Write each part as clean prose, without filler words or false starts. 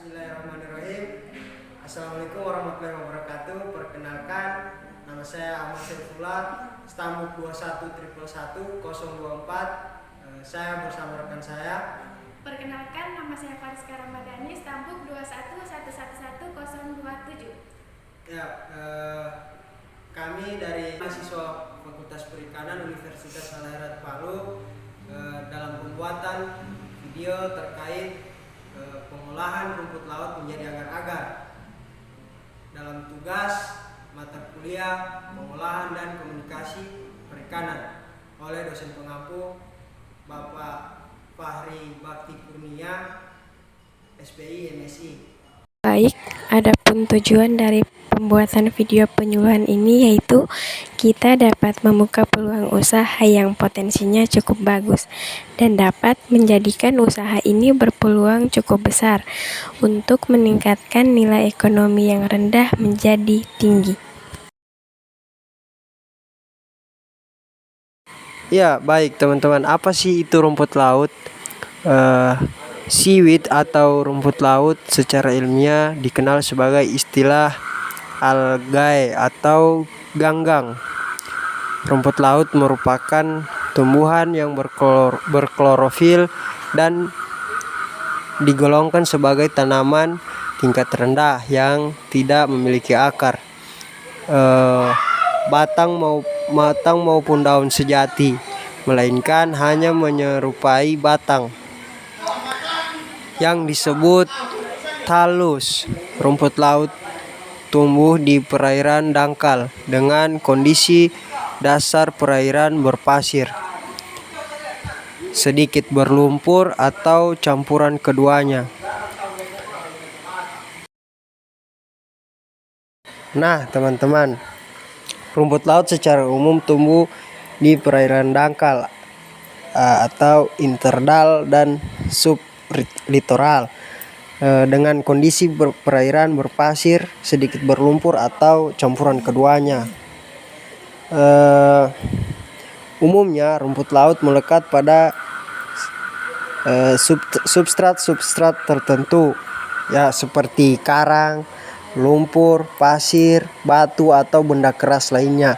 Bismillahirrahmanirrahim. Assalamualaikum warahmatullahi wabarakatuh. Perkenalkan, nama saya Ahmad Saifullah, stambuk 211111024. Saya bersama rekan saya. Perkenalkan, nama saya Fariska Ramadhani, stambuk 211111027. Ya, kami dari mahasiswa Fakultas Perikanan Universitas Al-Azhar Palu dalam pembuatan video terkait pengolahan rumput laut menjadi agar-agar dalam tugas mata kuliah pengolahan dan komunikasi perikanan oleh dosen pengampu Bapak Fahri Bakti Kurnia, SPI MSI. Baik, adapun tujuan dari pembuatan video penyuluhan ini yaitu kita dapat membuka peluang usaha yang potensinya cukup bagus dan dapat menjadikan usaha ini berpeluang cukup besar untuk meningkatkan nilai ekonomi yang rendah menjadi tinggi. Ya, baik teman-teman, apa sih itu rumput laut? Seaweed atau rumput laut secara ilmiah dikenal sebagai istilah algae atau ganggang. Rumput laut merupakan tumbuhan yang berklorofil dan digolongkan sebagai tanaman tingkat rendah yang tidak memiliki akar, batang maupun daun sejati, melainkan hanya menyerupai batang yang disebut talus. Rumput laut tumbuh di perairan dangkal dengan kondisi dasar perairan berpasir, sedikit berlumpur atau campuran keduanya. Nah, teman-teman, rumput laut secara umum tumbuh di perairan dangkal atau interdal dan sublitoral dengan kondisi perairan berpasir, sedikit berlumpur atau campuran keduanya. Umumnya rumput laut melekat pada substrat tertentu, ya, seperti karang, lumpur, pasir, batu atau benda keras lainnya.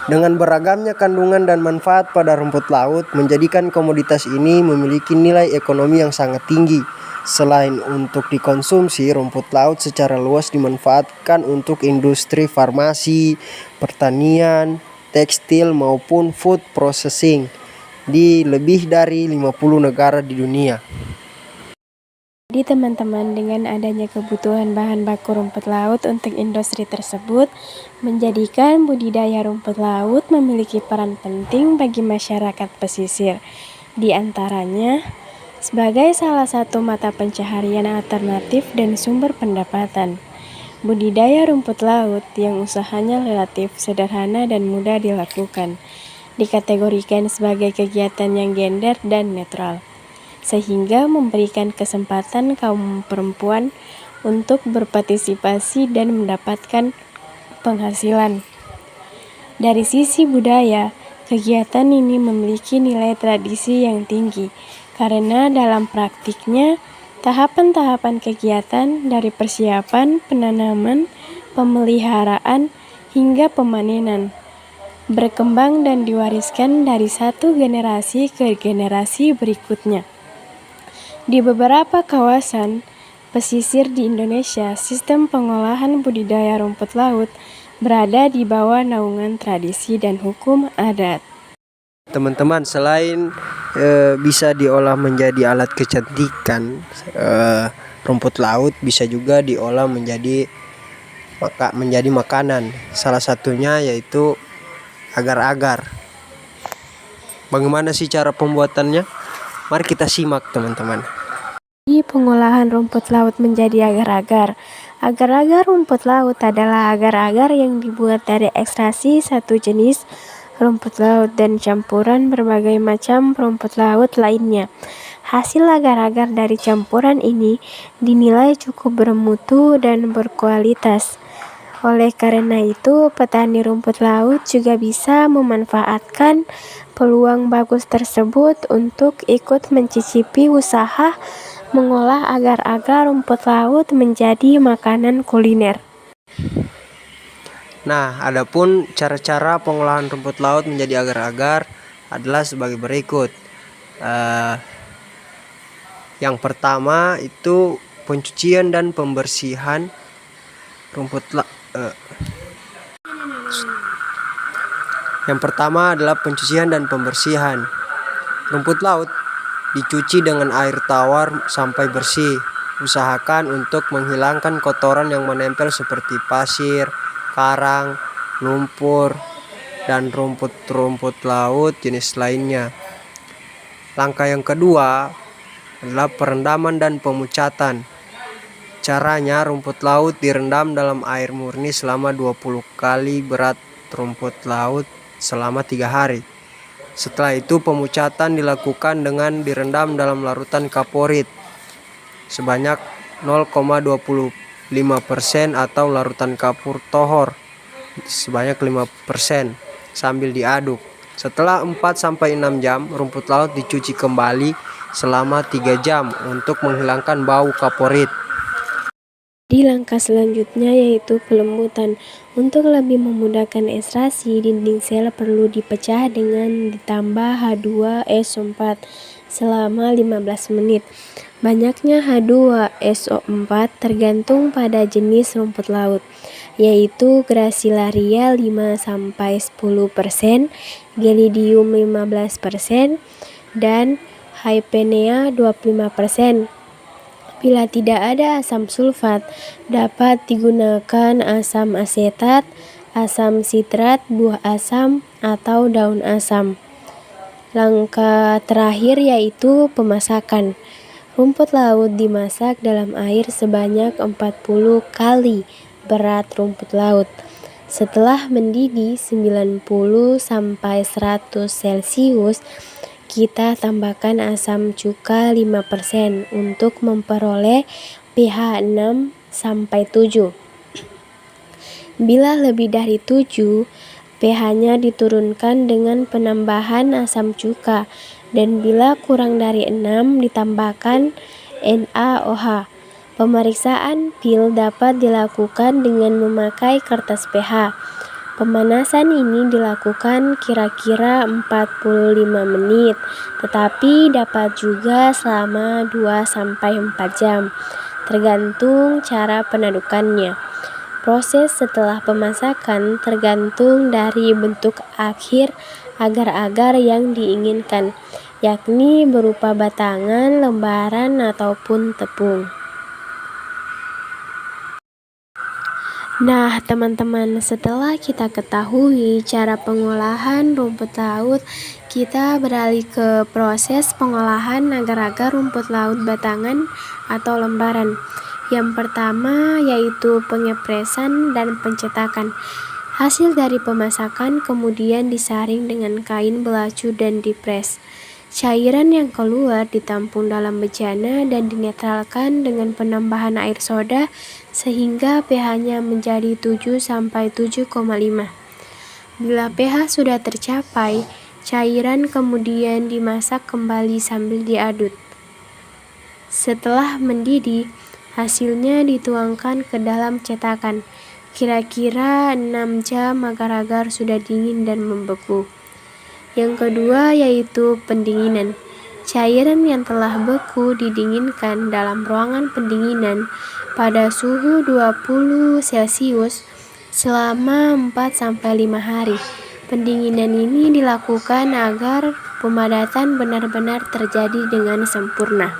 Dengan beragamnya kandungan dan manfaat pada rumput laut menjadikan komoditas ini memiliki nilai ekonomi yang sangat tinggi. Selain untuk dikonsumsi, rumput laut secara luas dimanfaatkan untuk industri farmasi, pertanian, tekstil maupun food processing di lebih dari 50 negara di dunia. Jadi teman-teman, dengan adanya kebutuhan bahan baku rumput laut untuk industri tersebut menjadikan budidaya rumput laut memiliki peran penting bagi masyarakat pesisir. Di antaranya sebagai salah satu mata pencaharian alternatif dan sumber pendapatan. Budidaya rumput laut yang usahanya relatif sederhana dan mudah dilakukan dikategorikan sebagai kegiatan yang gender dan netral, sehingga memberikan kesempatan kaum perempuan untuk berpartisipasi dan mendapatkan penghasilan. Dari sisi budaya, kegiatan ini memiliki nilai tradisi yang tinggi karena dalam praktiknya tahapan-tahapan kegiatan dari persiapan, penanaman, pemeliharaan, hingga pemanenan berkembang dan diwariskan dari satu generasi ke generasi berikutnya. Di beberapa kawasan pesisir di Indonesia, sistem pengolahan budidaya rumput laut berada di bawah naungan tradisi dan hukum adat. Teman-teman, selain bisa diolah menjadi alat kecantikan, rumput laut bisa juga diolah menjadi makanan. Salah satunya yaitu agar-agar. Bagaimana sih cara pembuatannya? Mari kita simak, teman-teman. Pengolahan rumput laut menjadi agar-agar. Agar-agar rumput laut adalah agar-agar yang dibuat dari ekstraksi satu jenis rumput laut dan campuran berbagai macam rumput laut lainnya. Hasil agar-agar dari campuran ini dinilai cukup bermutu dan berkualitas. Oleh karena itu, petani rumput laut juga bisa memanfaatkan peluang bagus tersebut untuk ikut mencicipi usaha mengolah agar-agar rumput laut menjadi makanan kuliner. Nah, adapun cara-cara pengolahan rumput laut menjadi agar-agar adalah sebagai berikut. Yang pertama itu pencucian dan pembersihan rumput laut. Yang pertama adalah pencucian dan pembersihan. Rumput laut dicuci dengan air tawar sampai bersih. Usahakan untuk menghilangkan kotoran yang menempel seperti pasir, karang, lumpur, dan rumput-rumput laut jenis lainnya. Langkah yang kedua adalah perendaman dan pemucatan. Caranya, rumput laut direndam dalam air murni selama 20 kali berat rumput laut selama 3 hari. Setelah itu pemucatan dilakukan dengan direndam dalam larutan kaporit sebanyak 0,25% atau larutan kapur tohor sebanyak 5% sambil diaduk. Setelah 4-6 jam, rumput laut dicuci kembali selama 3 jam untuk menghilangkan bau kaporit. Di langkah selanjutnya yaitu pelembutan. Untuk lebih memudahkan ekstraksi, dinding sel perlu dipecah dengan ditambah H2SO4 selama 15 menit. Banyaknya H2SO4 tergantung pada jenis rumput laut, yaitu Gracilaria 5-10%, Gelidium 15%, dan Hypenea 25%. Bila tidak ada asam sulfat, dapat digunakan asam asetat, asam sitrat, buah asam, atau daun asam. Langkah terakhir yaitu pemasakan. Rumput laut dimasak dalam air sebanyak 40 kali berat rumput laut. Setelah mendidih 90-100 Celcius, kita tambahkan asam cuka 5% untuk memperoleh pH 6-7. Bila lebih dari 7, pH-nya diturunkan dengan penambahan asam cuka, dan bila kurang dari 6 ditambahkan NaOH. Pemeriksaan pil dapat dilakukan dengan memakai kertas pH. Pemanasan ini dilakukan kira-kira 45 menit, tetapi dapat juga selama 2-4 jam, tergantung cara penadukannya. Proses setelah pemasakan tergantung dari bentuk akhir agar-agar yang diinginkan, yakni berupa batangan, lembaran, ataupun tepung. Nah, teman-teman, setelah kita ketahui cara pengolahan rumput laut, kita beralih ke proses pengolahan agar-agar rumput laut batangan atau lembaran. Yang pertama yaitu pengepresan dan pencetakan. Hasil dari pemasakan kemudian disaring dengan kain belacu dan dipres. Cairan yang keluar ditampung dalam bejana dan dinetralkan dengan penambahan air soda sehingga pH-nya menjadi 7-7,5. Bila pH sudah tercapai, cairan kemudian dimasak kembali sambil diaduk. Setelah mendidih, hasilnya dituangkan ke dalam cetakan. Kira-kira 6 jam agar-agar sudah dingin dan membeku. Yang kedua yaitu pendinginan. Cairan yang telah beku didinginkan dalam ruangan pendinginan pada suhu 20 Celcius selama 4-5 hari. Pendinginan ini dilakukan agar pemadatan benar-benar terjadi dengan sempurna.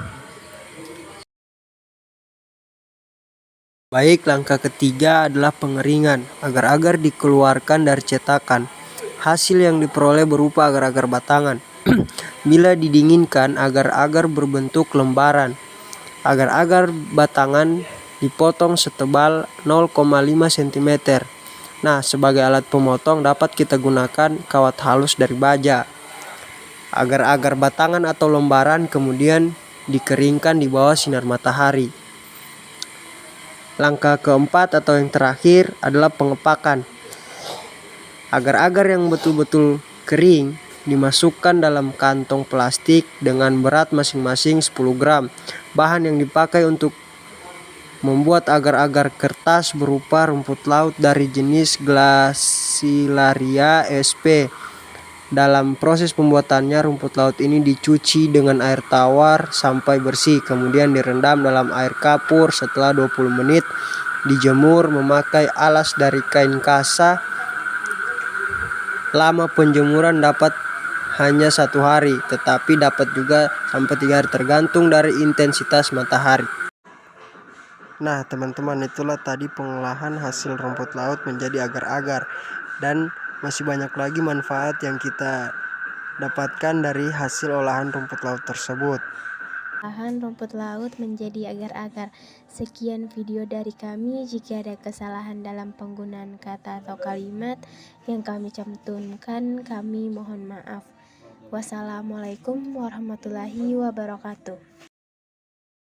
Baik, langkah ketiga adalah pengeringan. Agar-agar dikeluarkan dari cetakan. Hasil yang diperoleh berupa agar-agar batangan. Bila didinginkan, agar-agar berbentuk lembaran. Agar-agar batangan dipotong setebal 0,5 cm. Nah, sebagai alat pemotong dapat kita gunakan kawat halus dari baja. Agar-agar batangan atau lembaran kemudian dikeringkan di bawah sinar matahari. Langkah keempat atau yang terakhir adalah pengepakan. Agar-agar yang betul-betul kering dimasukkan dalam kantong plastik dengan berat masing-masing 10 gram. Bahan yang dipakai untuk membuat agar-agar kertas berupa rumput laut dari jenis Glacilaria sp. Dalam proses pembuatannya, rumput laut ini dicuci dengan air tawar sampai bersih, kemudian direndam dalam air kapur. Setelah 20 menit dijemur memakai alas dari kain kasa. Lama penjemuran dapat hanya 1 hari, tetapi dapat juga sampai 3 hari tergantung dari intensitas matahari. Nah teman-teman, itulah tadi pengolahan hasil rumput laut menjadi agar-agar, dan masih banyak lagi manfaat yang kita dapatkan dari hasil olahan rumput laut tersebut. Olahan rumput laut menjadi agar-agar. Sekian video dari kami. Jika ada kesalahan dalam penggunaan kata atau kalimat yang kami cantumkan, kami mohon maaf. Wassalamualaikum warahmatullahi wabarakatuh.